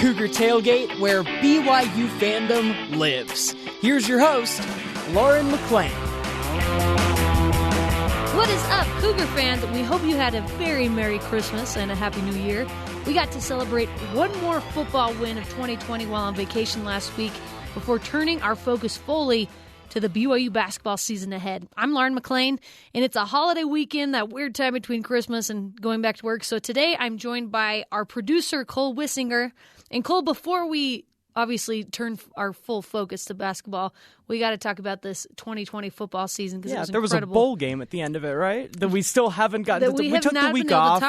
Cougar Tailgate, where BYU fandom lives. Here's your host, Lauren McLean. What is up, Cougar fans? We hope you had a very Merry Christmas and a Happy New Year. We got to celebrate one more football win of 2020 while on vacation last week before turning our focus fully to the BYU basketball season ahead. I'm Lauren McLean, and it's a holiday weekend, that weird time between Christmas and going back to work. So today I'm joined by our producer, Cole Wissinger. And Cole, before we obviously turn our full focus to basketball, we got to talk about this 2020 football season because it was incredible. There was a bowl game at the end of it, right? That we still haven't gotten to. We took the week off.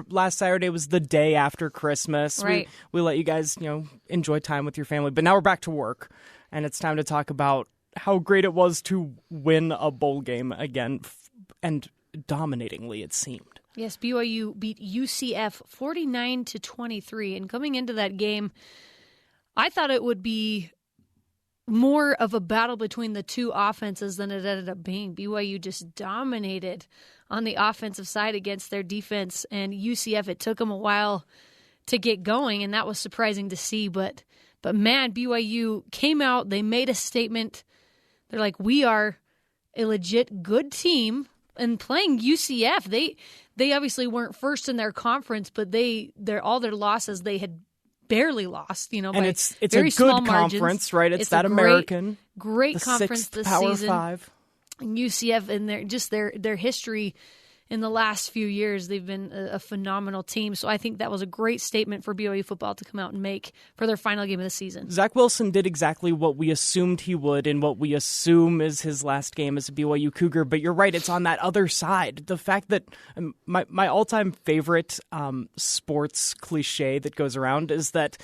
Last Saturday was the day after Christmas. Right. We let you guys, enjoy time with your family. But now we're back to work, and it's time to talk about how great it was to win a bowl game again, and dominatingly it seemed. Yes, BYU beat UCF 49-23, and coming into that game, I thought it would be more of a battle between the two offenses than it ended up being. BYU just dominated on the offensive side against their defense, and UCF, it took them a while to get going, and that was surprising to see. But man, BYU came out, they made a statement. They're like, we are a legit good team, and playing UCF, they obviously weren't first in their conference, but all their losses they had barely lost, and by it's very a small good margins. Conference, right? It's that American, American, great the conference 6th this Power season. 5. And UCF and their history in the last few years, they've been a phenomenal team. So I think that was a great statement for BYU football to come out and make for their final game of the season. Zach Wilson did exactly what we assumed he would and what we assume is his last game as a BYU Cougar. But you're right, it's on that other side. The fact that my all-time favorite sports cliche that goes around is that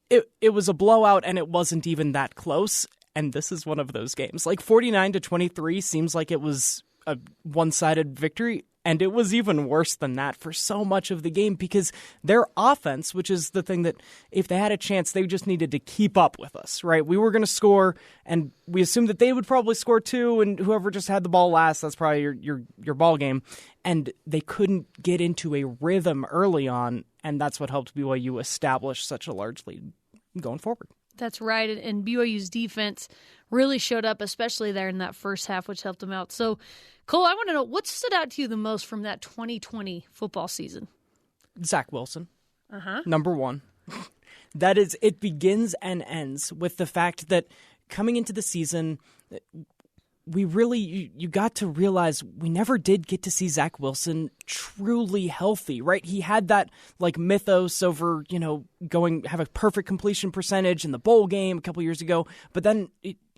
it was a blowout and it wasn't even that close. And this is one of those games. Like 49-23 seems like it was a one-sided victory. And it was even worse than that for so much of the game because their offense, which is the thing that if they had a chance, they just needed to keep up with us, right? We were going to score, and we assumed that they would probably score too, and whoever just had the ball last, that's probably your ball game. And they couldn't get into a rhythm early on, and that's what helped BYU establish such a large lead going forward. That's right, and BYU's defense really showed up, especially there in that first half, which helped them out. So, Cole, I want to know, what stood out to you the most from that 2020 football season? Zach Wilson, number one. That is, it begins and ends with the fact that coming into the season, we really, you got to realize we never did get to see Zach Wilson truly healthy, right? He had that mythos over, have a perfect completion percentage in the bowl game a couple years ago, but then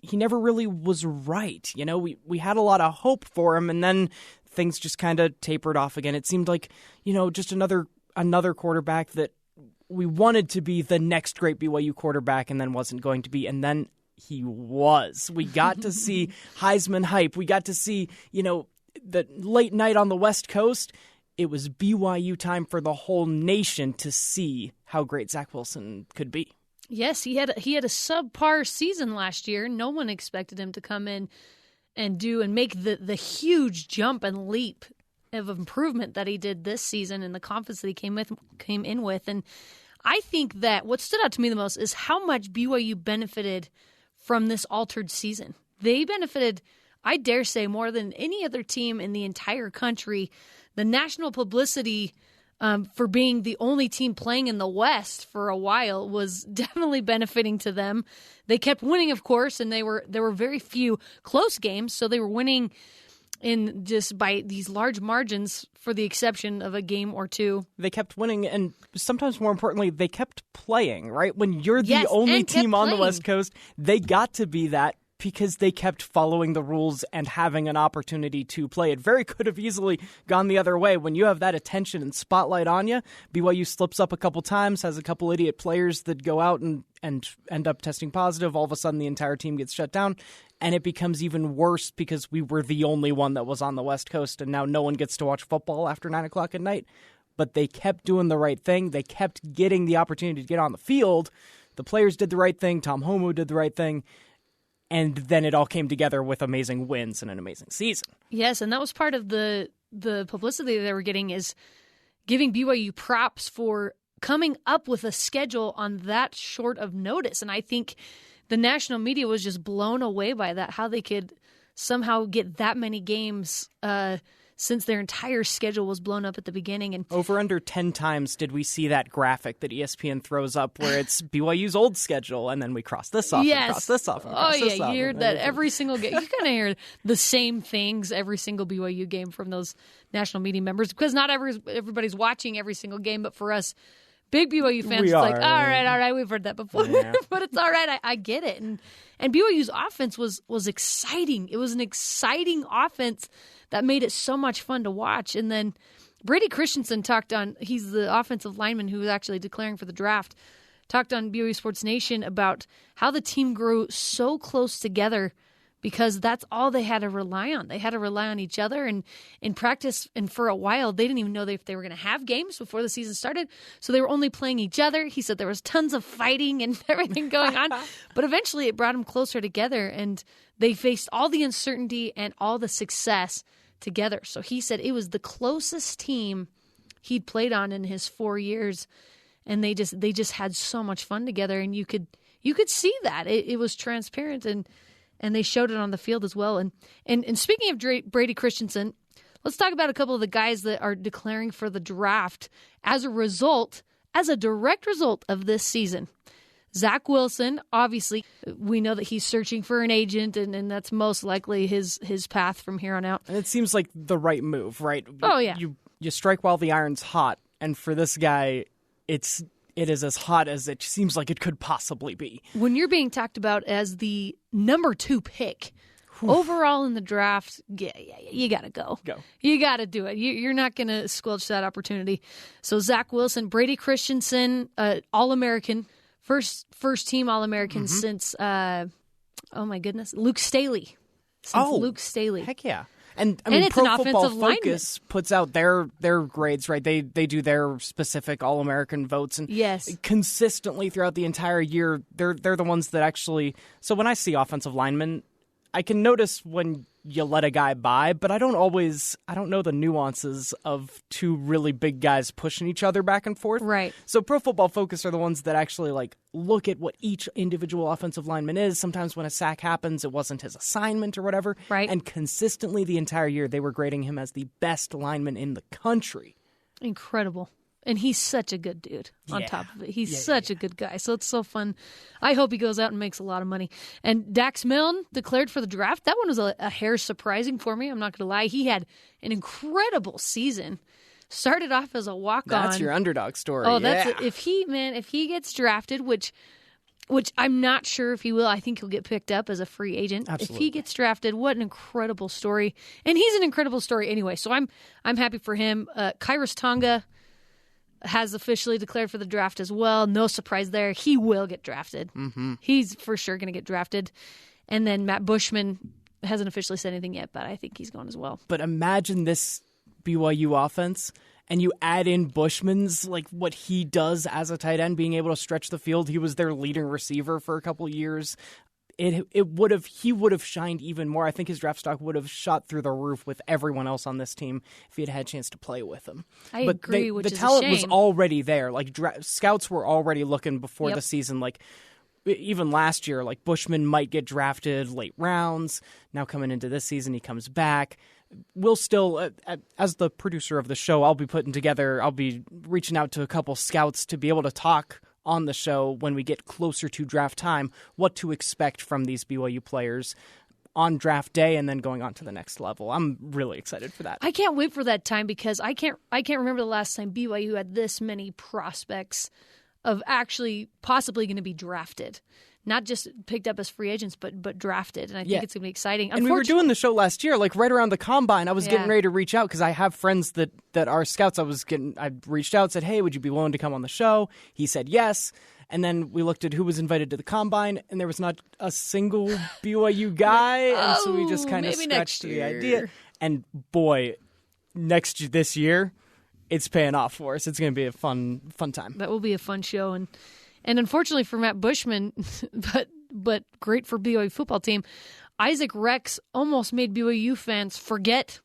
he never really was right. We had a lot of hope for him, and then things just kind of tapered off again. It seemed like, just another quarterback that we wanted to be the next great BYU quarterback and then wasn't going to be, and then he was. We got to see Heisman hype. We got to see, the late night on the West Coast. It was BYU time for the whole nation to see how great Zach Wilson could be. Yes, he had a subpar season last year. No one expected him to come in and make the huge jump and leap of improvement that he did this season and the confidence that he came in with. And I think that what stood out to me the most is how much BYU benefited from this altered season. They benefited, I dare say, more than any other team in the entire country. The national publicity for being the only team playing in the West for a while was definitely benefiting to them. They kept winning, of course, and there were very few close games, so they were winning in just by these large margins for the exception of a game or two. They kept winning, and sometimes more importantly, they kept playing, right? When you're the only team on the West Coast, they got to be that because they kept following the rules and having an opportunity to play. It very could have easily gone the other way. When you have that attention and spotlight on you, BYU slips up a couple times, has a couple idiot players that go out and end up testing positive. All of a sudden, the entire team gets shut down. And it becomes even worse because we were the only one that was on the West Coast, and now no one gets to watch football after 9 o'clock at night. But they kept doing the right thing. They kept getting the opportunity to get on the field. The players did the right thing. Tom Homo did the right thing. And then it all came together with amazing wins and an amazing season. Yes, and that was part of the publicity they were getting, is giving BYU props for coming up with a schedule on that short of notice. And I think the national media was just blown away by that, how they could somehow get that many games since their entire schedule was blown up at the beginning. And over under 10 times did we see that graphic that ESPN throws up where it's BYU's old schedule, and then we cross this off, and cross this off, and cross this off. You hear that every single game. You kind of hear the same things every single BYU game from those national media members, because not everybody's watching every single game, but for us big BYU fans, it's like, all right, we've heard that before. Yeah. But it's all right, I get it. And BYU's offense was exciting. It was an exciting offense that made it so much fun to watch. And then Brady Christensen he's the offensive lineman who was actually declaring for the draft, talked on BYU Sports Nation about how the team grew so close together because that's all they had to rely on. They had to rely on each other, and in practice, and for a while, they didn't even know if they were going to have games before the season started, so they were only playing each other. He said there was tons of fighting and everything going on, but eventually it brought them closer together, and they faced all the uncertainty and all the success together. So he said it was the closest team he'd played on in his 4 years, and they just had so much fun together, and you could see that. It was transparent, and they showed it on the field as well. And speaking of Brady Christensen, let's talk about a couple of the guys that are declaring for the draft as a direct result of this season. Zach Wilson, obviously, we know that he's searching for an agent, and that's most likely his path from here on out. And it seems like the right move, right? Oh, yeah. You strike while the iron's hot, and for this guy, it is as hot as it seems like it could possibly be. When you're being talked about as the number 2 pick overall in the draft, you got to go. You got to do it. You're not going to squelch that opportunity. So Zach Wilson, Brady Christensen, All-American, first team All-American since, oh my goodness, Luke Staley. Luke Staley. Heck yeah. And I mean, it's Pro an Football offensive lineman. Focus puts out their grades, right? They do their specific All-American votes, and yes, consistently throughout the entire year, they're the ones that actually. So when I see offensive linemen, I can notice when you let a guy by, but I don't know the nuances of two really big guys pushing each other back and forth. Right. So Pro Football Focus are the ones that actually look at what each individual offensive lineman is. Sometimes when a sack happens, it wasn't his assignment or whatever. Right. And consistently the entire year, they were grading him as the best lineman in the country. Incredible. And he's such a good dude on top of it. He's such a good guy. So it's so fun. I hope he goes out and makes a lot of money. And Dax Milne declared for the draft. That one was a hair surprising for me. I'm not going to lie. He had an incredible season. Started off as a walk-on. That's your underdog story. Oh, that's if he gets drafted, which I'm not sure if he will. I think he'll get picked up as a free agent. Absolutely. If he gets drafted, what an incredible story. And he's an incredible story anyway. So I'm happy for him. Kairos Tonga has officially declared for the draft as well. No surprise there. He will get drafted. Mm-hmm. He's for sure going to get drafted. And then Matt Bushman hasn't officially said anything yet, but I think he's going as well. But imagine this BYU offense, and you add in Bushman's, what he does as a tight end, being able to stretch the field. He was their leading receiver for a couple of years. He would have shined even more. I think his draft stock would have shot through the roof with everyone else on this team if he had had a chance to play with them. I agree, which is a shame. The talent was already there. Scouts were already looking before the season. Even last year, Bushman might get drafted late rounds. Now coming into this season, he comes back. We'll still, as the producer of the show, I'll be reaching out to a couple scouts to be able to talk on the show when we get closer to draft time, what to expect from these BYU players on draft day and then going on to the next level. I'm really excited for that. I can't wait for that time because I can't remember the last time BYU had this many prospects of actually possibly going to be drafted. Not just picked up as free agents, but drafted. And I think it's going to be exciting. And we were doing the show last year, right around the Combine. I was getting ready to reach out because I have friends that are scouts. I reached out, said, hey, would you be willing to come on the show? He said yes. And then we looked at who was invited to the Combine, and there was not a single BYU guy. And so we just kind of scratched the idea. And boy, this year, it's paying off for us. It's going to be a fun time. That will be a fun show. And unfortunately for Matt Bushman, but great for BYU football team, Isaac Rex almost made BYU fans forget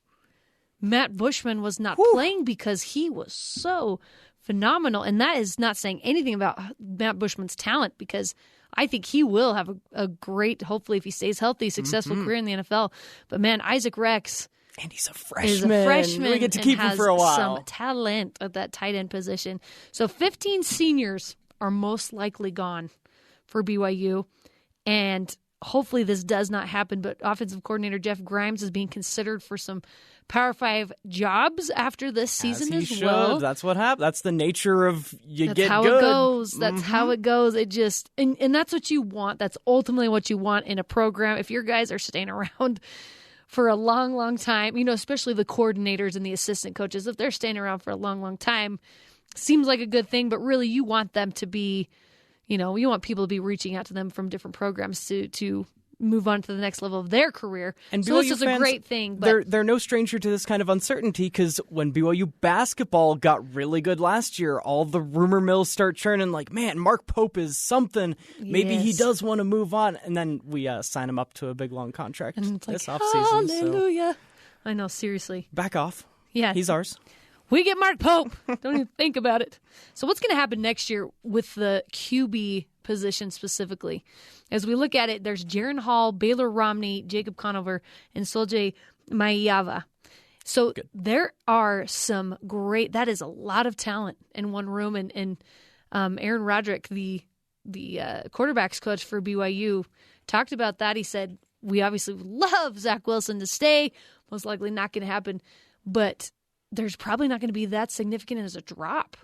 Matt Bushman was not playing because he was so phenomenal. And that is not saying anything about Matt Bushman's talent, because I think he will have a great, hopefully if he stays healthy, successful career in the NFL. But man, Isaac Rex. And he's a freshman. We get to keep him for a while. Some talent at that tight end position. So 15 seniors are most likely gone for BYU. And hopefully this does not happen. But offensive coordinator Jeff Grimes is being considered for some Power 5 jobs after this season as well. That's what happens. That's the nature of That's get how good. It goes. That's how it goes. It just and that's what you want. That's ultimately what you want in a program. If your guys are staying around for a long, long time, especially the coordinators and the assistant coaches, if they're staying around for a long, long time, seems like a good thing, but really you want them to be, you want people to be reaching out to them from different programs to move on to the next level of their career. And so BYU this is fans, a great thing. But they're no stranger to this kind of uncertainty, because when BYU basketball got really good last year, all the rumor mills start churning like, man, Mark Pope is something. Maybe he does want to move on. And then we sign him up to a big, long contract and it's this like, offseason. Hallelujah. So. I know, seriously. Back off. Yeah. He's ours. We get Mark Pope. Don't even think about it. So what's going to happen next year with the QB position specifically? As we look at it, there's Jaron Hall, Baylor Romney, Jacob Conover, and Soljay Maiyava. So there are some great – that is a lot of talent in one room. And Aaron Roderick, the quarterbacks coach for BYU, talked about that. He said, we obviously would love Zach Wilson to stay. Most likely not going to happen. But – there's probably not going to be that significant as a drop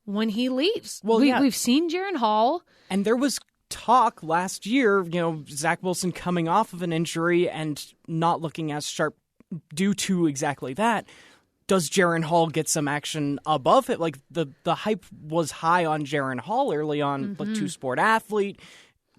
when he leaves. Well, we've seen Jaron Hall. And there was talk last year, Zach Wilson coming off of an injury and not looking as sharp due to exactly that. Does Jaron Hall get some action above it? Like the hype was high on Jaron Hall early on, like two-sport athlete,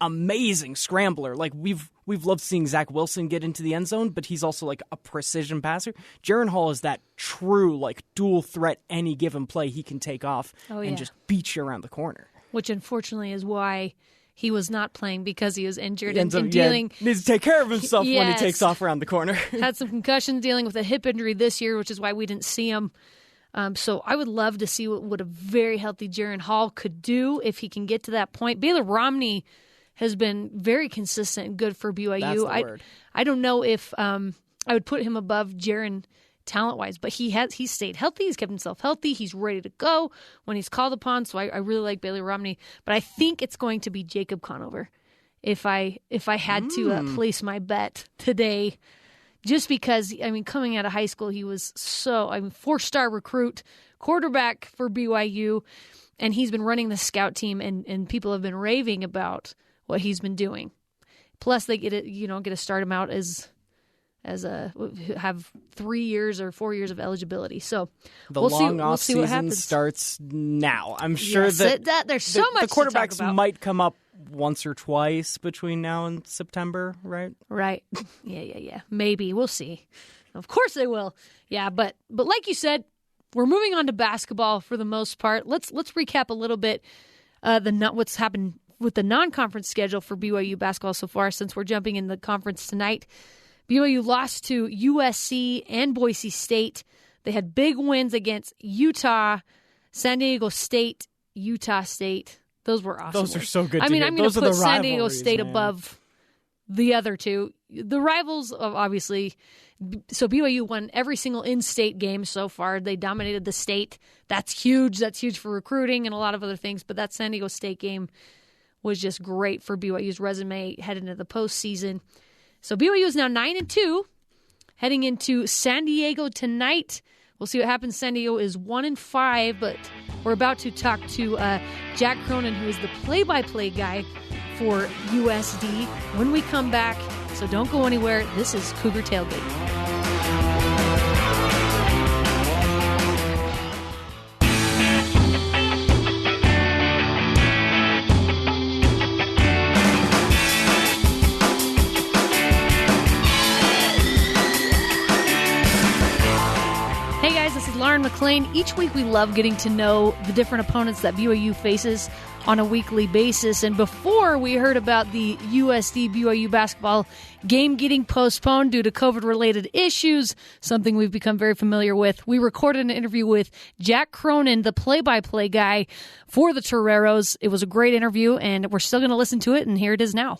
amazing scrambler. Like we've loved seeing Zach Wilson get into the end zone, but he's also like a precision passer. Jaron Hall is that true like dual threat. Any given play he can take off and just beat you around the corner. Which unfortunately is why he was not playing, because he was injured and dealing. Needs to take care of himself when he takes off around the corner. Had some concussions, dealing with a hip injury this year, which is why we didn't see him. So I would love to see what a very healthy Jaron Hall could do if he can get to that point. Baylor Romney has been very consistent and good for BYU. That's the word. I don't know if I would put him above Jaron talent-wise, but he's stayed healthy. He's kept himself healthy. He's ready to go when he's called upon. So I really like Baylor Romney, but I think it's going to be Jacob Conover if I had to place my bet today, just because, coming out of high school, he was 4-star recruit, quarterback for BYU, and he's been running the scout team, and people have been raving about what he's been doing. Plus, they get to start him out as have 3 years or 4 years of eligibility. So we'll see what happens. Starts now. I'm sure that there's so much the quarterbacks to talk about. might come up once or twice between now and September, right? Right. Yeah. Maybe. We'll see. Of course they will. Yeah, but like you said, we're moving on to basketball for the most part. Let's recap a little bit what's happened with the non-conference schedule for BYU basketball so far, since we're jumping in the conference tonight. BYU lost to USC and Boise State. They had big wins against Utah, San Diego State, Utah State. Those were awesome. Those are so good. I'm going to put San Diego State above the other two. The rivals, obviously. So BYU won every single in-state game so far. They dominated the state. That's huge. That's huge for recruiting and a lot of other things. But that San Diego State game was just great for BYU's resume heading into the postseason. So BYU is now 9-2, heading into San Diego tonight. We'll see what happens. San Diego is 1-5, but we're about to talk to Jack Cronin, who is the play-by-play guy for USD, when we come back. So don't go anywhere. This is Cougar Tailgate. Lauren McLean. Each week we love getting to know the different opponents that BYU faces on a weekly basis. And before we heard about the USD BYU basketball game getting postponed due to COVID-related issues, something we've become very familiar with, we recorded an interview with Jack Cronin, the play-by-play guy for the Toreros. It was a great interview, and we're still going to listen to it, and here it is now.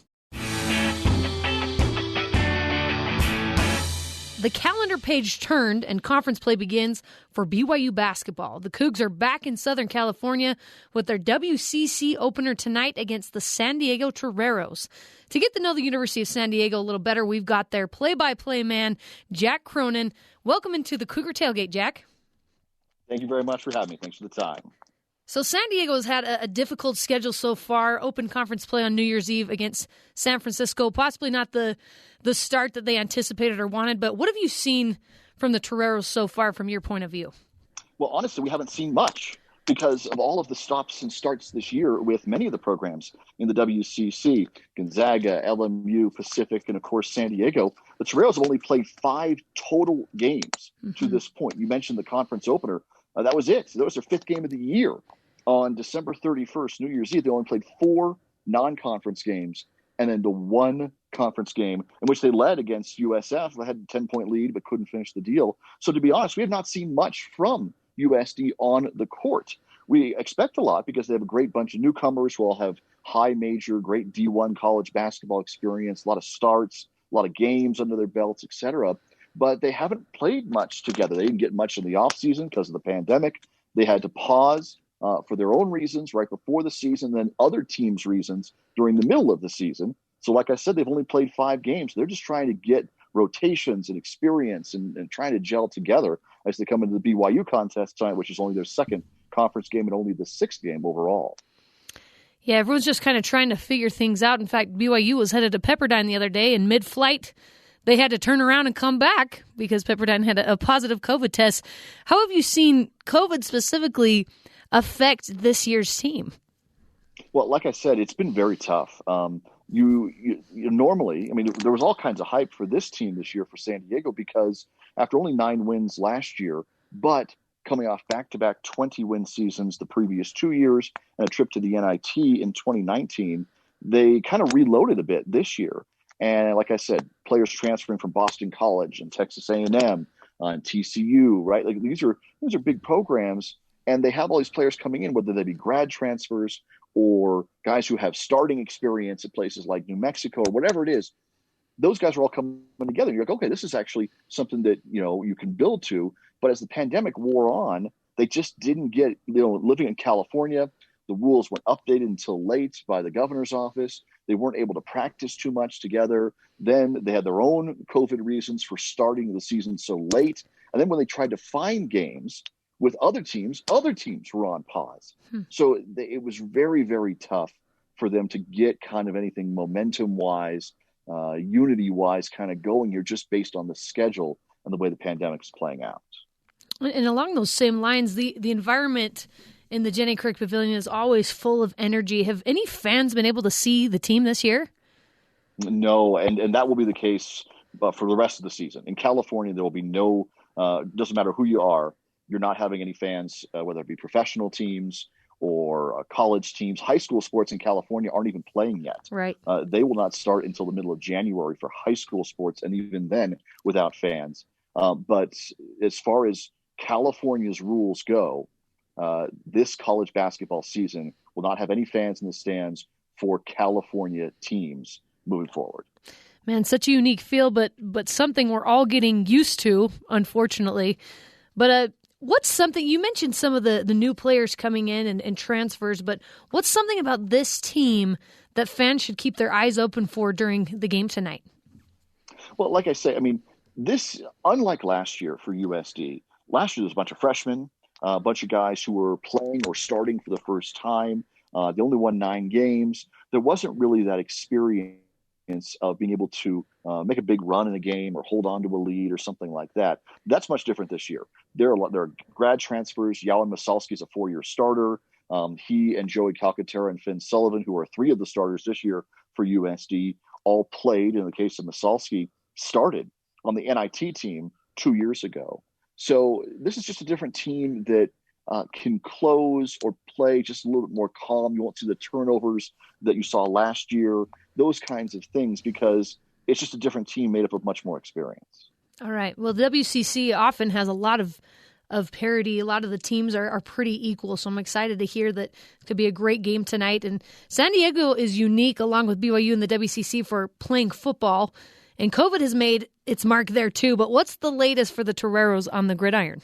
The calendar page turned and conference play begins for BYU basketball. The Cougs are back in Southern California with their WCC opener tonight against the San Diego Toreros. To get to know the University of San Diego a little better, we've got their play-by-play man, Jack Cronin. Welcome into the Cougar Tailgate, Jack. Thank you very much for having me. Thanks for the time. So San Diego's had a difficult schedule so far. Open conference play on New Year's Eve against San Francisco. Possibly not the start that they anticipated or wanted, but what have you seen from the Toreros so far from your point of view? Well, honestly, we haven't seen much because of all of the stops and starts this year with many of the programs in the WCC, Gonzaga, LMU, Pacific, and of course San Diego. The Toreros have only played 5 total games to this point. You mentioned the conference opener. That was it. So that was their 5th game of the year. On December 31st, New Year's Eve, they only played 4 non-conference games and then the 1 conference game in which they led against USF. They had a 10-point lead but couldn't finish the deal. So to be honest, we have not seen much from USD on the court. We expect a lot because they have a great bunch of newcomers who all have high major, great D1 college basketball experience, a lot of starts, a lot of games under their belts, etc. But they haven't played much together. They didn't get much in the offseason because of the pandemic. They had to pause for their own reasons right before the season, then other teams' reasons during the middle of the season. So like I said, they've only played 5 games. They're just trying to get rotations and experience and trying to gel together as they come into the BYU contest tonight, which is only their 2nd conference game and only the 6th game overall. Yeah, everyone's just kind of trying to figure things out. In fact, BYU was headed to Pepperdine the other day, and mid-flight, they had to turn around and come back because Pepperdine had a positive COVID test. How have you seen COVID specifically affect this year's team? Well, like I said, it's been very tough. You normally, I mean, there was all kinds of hype for this team this year for San Diego because after only 9 wins last year, but coming off back-to-back 20-win seasons the previous 2 years and a trip to the NIT in 2019, they kind of reloaded a bit this year. And like I said, players transferring from Boston College and Texas A&M and TCU, right? Like these are big programs. And they have all these players coming in, whether they be grad transfers or guys who have starting experience at places like New Mexico or whatever it is. Those guys are all coming together. You're like, okay, this is actually something that, you can build to. But as the pandemic wore on, they just didn't get, living in California, the rules weren't updated until late by the governor's office. They weren't able to practice too much together. Then they had their own COVID reasons for starting the season so late. And then when they tried to find games with other teams were on pause. So it was very, very tough for them to get kind of anything momentum-wise, unity-wise kind of going here just based on the schedule and the way the pandemic's playing out. And along those same lines, the environment in the Jenny Craig Pavilion is always full of energy. Have any fans been able to see the team this year? No, and that will be the case for the rest of the season. In California, there will be no, doesn't matter who you are, you're not having any fans, whether it be professional teams or college teams. High school sports in California aren't even playing yet. Right. They will not start until the middle of January for high school sports, and even then without fans. But as far as California's rules go, this college basketball season will not have any fans in the stands for California teams moving forward. Man, such a unique feel, but something we're all getting used to, unfortunately. But what's something, you mentioned some of the new players coming in and transfers, but what's something about this team that fans should keep their eyes open for during the game tonight? Well, like I say, I mean, this, unlike last year for USD, last year there was a bunch of freshmen, a bunch of guys who were playing or starting for the first time. They only won 9 games. There wasn't really that experience of being able to make a big run in a game or hold on to a lead or something like that. That's much different this year. There are grad transfers. Yalan Masalski is a 4-year starter. He and Joey Calcaterra and Finn Sullivan, who are 3 of the starters this year for USD, all played, in the case of Masalski, started on the NIT team 2 years ago. So this is just a different team that can close or play just a little bit more calm. You won't see the turnovers that you saw last year, those kinds of things, because it's just a different team made up of much more experience. All right. Well, WCC often has a lot of parity. A lot of the teams are pretty equal, so I'm excited to hear that it could be a great game tonight. And San Diego is unique, along with BYU and the WCC, for playing football, and COVID has made its mark there too. But what's the latest for the Toreros on the gridiron?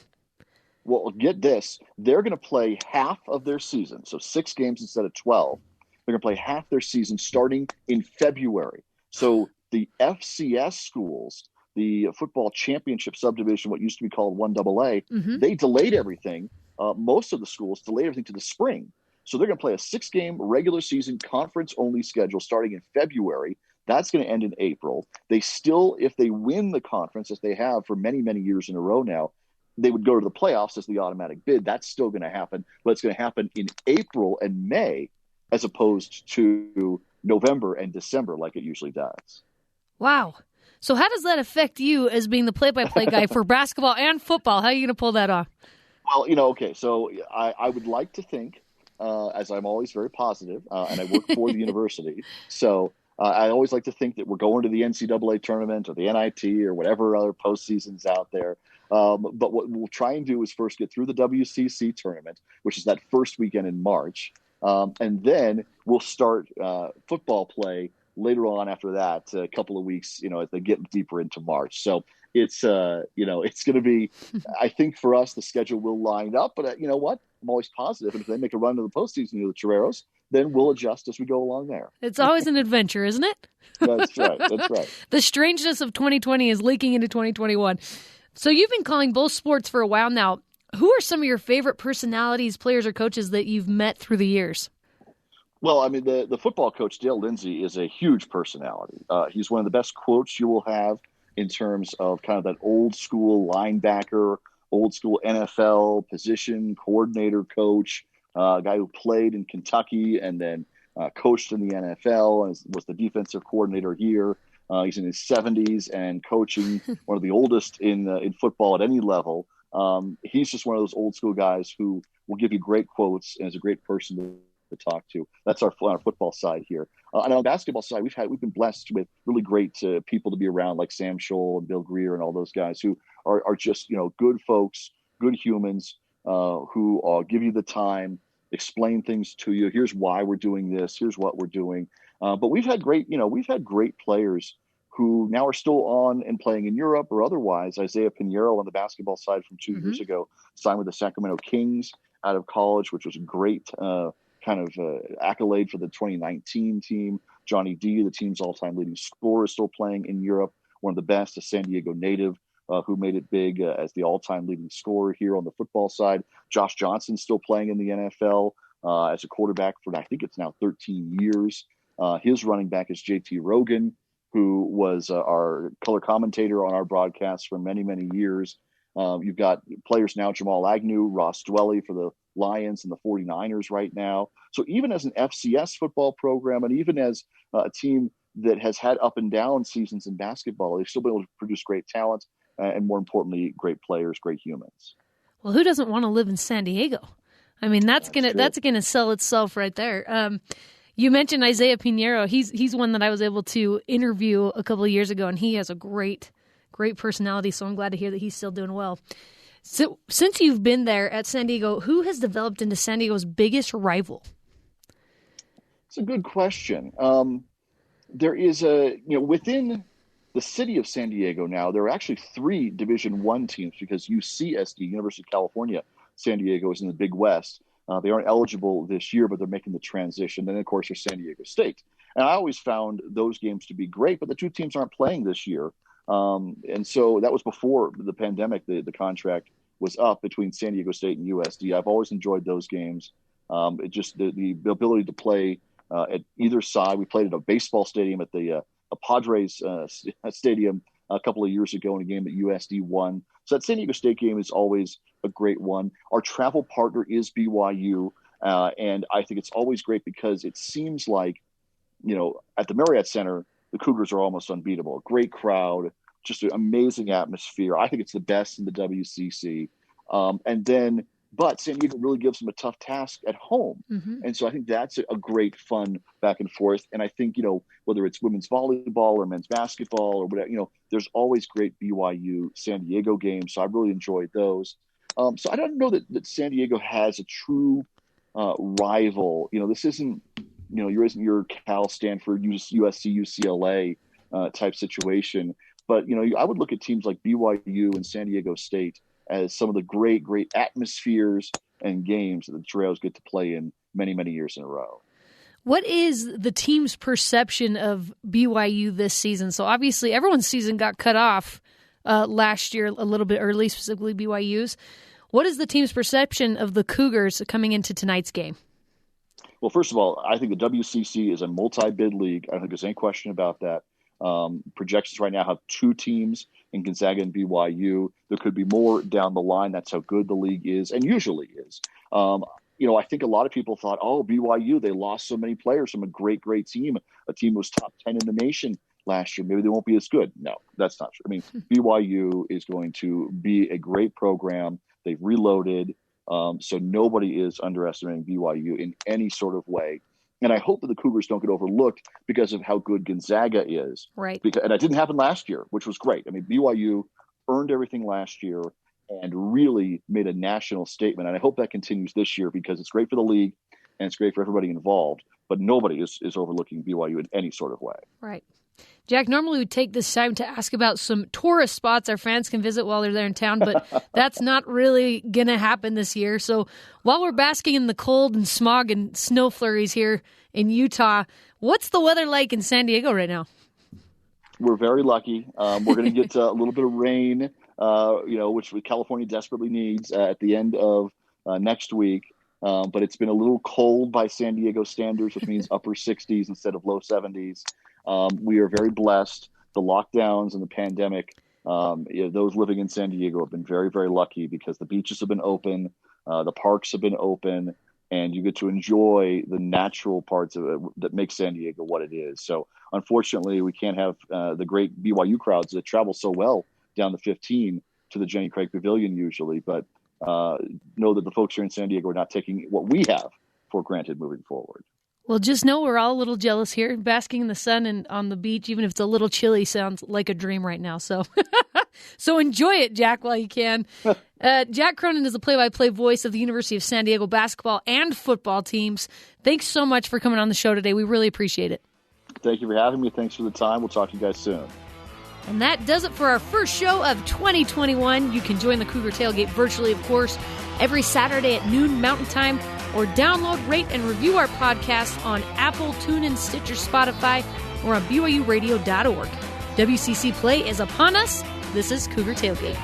Well, get this. They're going to play half of their season, so 6 games instead of 12. They're going to play half their season starting in February. So the FCS schools, the football championship subdivision, what used to be called 1AA, they delayed everything. Most of the schools delayed everything to the spring. So they're going to play a 6-game regular season conference-only schedule starting in February. That's going to end in April. They still, if they win the conference, as they have for many, many years in a row now, they would go to the playoffs as the automatic bid. That's still going to happen, but it's going to happen in April and May as opposed to November and December like it usually does. Wow. So how does that affect you as being the play-by-play guy for basketball and football? How are you going to pull that off? Well, okay, so I would like to think, as I'm always very positive, and I work for the university, so I always like to think that we're going to the NCAA tournament or the NIT or whatever other postseasons out there. But what we'll try and do is first get through the WCC tournament, which is that first weekend in March, and then we'll start football play later on after that, a couple of weeks, as they get deeper into March. So it's going to be, I think for us, the schedule will line up. But you know what? I'm always positive. And if they make a run to the postseason, the Toreros, then we'll adjust as we go along there. It's always an adventure, isn't it? That's right. That's right. The strangeness of 2020 is leaking into 2021. So you've been calling both sports for a while now. Who are some of your favorite personalities, players, or coaches that you've met through the years? Well, I mean, the football coach, Dale Lindsey, is a huge personality. He's one of the best quotes you will have in terms of kind of that old school linebacker, old school NFL position coordinator coach, guy who played in Kentucky and then coached in the NFL and was the defensive coordinator here. He's in his 70s and coaching, one of the oldest in football at any level. He's just one of those old school guys who will give you great quotes and is a great person to talk to. That's on our football side here. And on the basketball side, we've been blessed with really great people to be around, like Sam Scholl and Bill Greer and all those guys who are just good folks, good humans who give you the time, explain things to you. Here's why we're doing this. Here's what we're doing. But we've had great players who now are still on and playing in Europe or otherwise. Isaiah Pinheiro on the basketball side from 2 years ago signed with the Sacramento Kings out of college, which was a great accolade for the 2019 team. Johnny D, the team's all-time leading scorer, is still playing in Europe. One of the best, a San Diego native who made it big as the all-time leading scorer here on the football side. Josh Johnson's still playing in the NFL as a quarterback for, I think it's now 13 years. His running back is JT Rogan, who was our color commentator on our broadcast for many, many years. You've got players now, Jamal Agnew, Ross Dwelly for the Lions and the 49ers right now. So even as an FCS football program and even as a team that has had up and down seasons in basketball, they've still been able to produce great talent and, more importantly, great players, great humans. Well, who doesn't want to live in San Diego? I mean, that's gonna sell itself right there. You mentioned Isaiah Pinheiro. He's one that I was able to interview a couple of years ago, and he has a great personality. So I'm glad to hear that he's still doing well. So since you've been there at San Diego, who has developed into San Diego's biggest rival? It's a good question. There is within the city of San Diego now, there are actually 3 Division I teams because UCSD, University of California, San Diego is in the Big West. They aren't eligible this year, but they're making the transition. Then, of course, there's San Diego State. And I always found those games to be great, but the 2 teams aren't playing this year. And so that was before the pandemic. The contract was up between San Diego State and USD. I've always enjoyed those games. It just the ability to play at either side. We played at a baseball stadium at the Padres stadium a couple of years ago in a game that USD won. So that San Diego State game is always a great one. Our travel partner is BYU, and I think it's always great because it seems like, at the Marriott Center, the Cougars are almost unbeatable. Great crowd, just an amazing atmosphere. I think it's the best in the WCC. And then but San Diego really gives them a tough task at home. Mm-hmm. And so I think that's a great fun back and forth. And I think, whether it's women's volleyball or men's basketball or whatever, there's always great BYU San Diego games. So I really enjoyed those. So I don't know that San Diego has a true rival. This isn't, isn't your Cal, Stanford, USC, UCLA type situation. But, I would look at teams like BYU and San Diego State as some of the great atmospheres and games that the Trails get to play in many, many years in a row. What is the team's perception of BYU this season? So obviously everyone's season got cut off last year a little bit early, specifically BYU's. What is the team's perception of the Cougars coming into tonight's game? Well, first of all, I think the WCC is a multi-bid league. I don't think there's any question about that. Projections right now have 2 teams in Gonzaga and BYU. There could be more down the line. That's how good the league is and usually is. I think a lot of people thought, BYU, they lost so many players from a great team. A team was top 10 in the nation last year. Maybe they won't be as good. No, that's not true. I mean, BYU is going to be a great program. They've reloaded. So nobody is underestimating BYU in any sort of way. And I hope that the Cougars don't get overlooked because of how good Gonzaga is. Right. And that didn't happen last year, which was great. I mean, BYU earned everything last year and really made a national statement. And I hope that continues this year because it's great for the league and it's great for everybody involved. But nobody is overlooking BYU in any sort of way. Right. Jack, normally we take this time to ask about some tourist spots our fans can visit while they're there in town, but that's not really going to happen this year. So while we're basking in the cold and smog and snow flurries here in Utah, what's the weather like in San Diego right now? We're very lucky. We're going to get a little bit of rain, which California desperately needs at the end of next week. But it's been a little cold by San Diego standards, which means upper 60s instead of low 70s. We are very blessed. The lockdowns and the pandemic, those living in San Diego have been very, very lucky because the beaches have been open, the parks have been open, and you get to enjoy the natural parts of it that make San Diego what it is. So unfortunately, we can't have the great BYU crowds that travel so well down the 15 to the Jenny Craig Pavilion usually, but know that the folks here in San Diego are not taking what we have for granted moving forward. Well, just know we're all a little jealous here. Basking in the sun and on the beach, even if it's a little chilly, sounds like a dream right now. So so enjoy it, Jack, while you can. Jack Cronin is the play-by-play voice of the University of San Diego basketball and football teams. Thanks so much for coming on the show today. We really appreciate it. Thank you for having me. Thanks for the time. We'll talk to you guys soon. And that does it for our first show of 2021. You can join the Cougar Tailgate virtually, of course, every Saturday at noon Mountain Time, or download, rate, and review our podcast on Apple, TuneIn, Stitcher, Spotify, or on BYURadio.org. WCC play is upon us. This is Cougar Tailgate.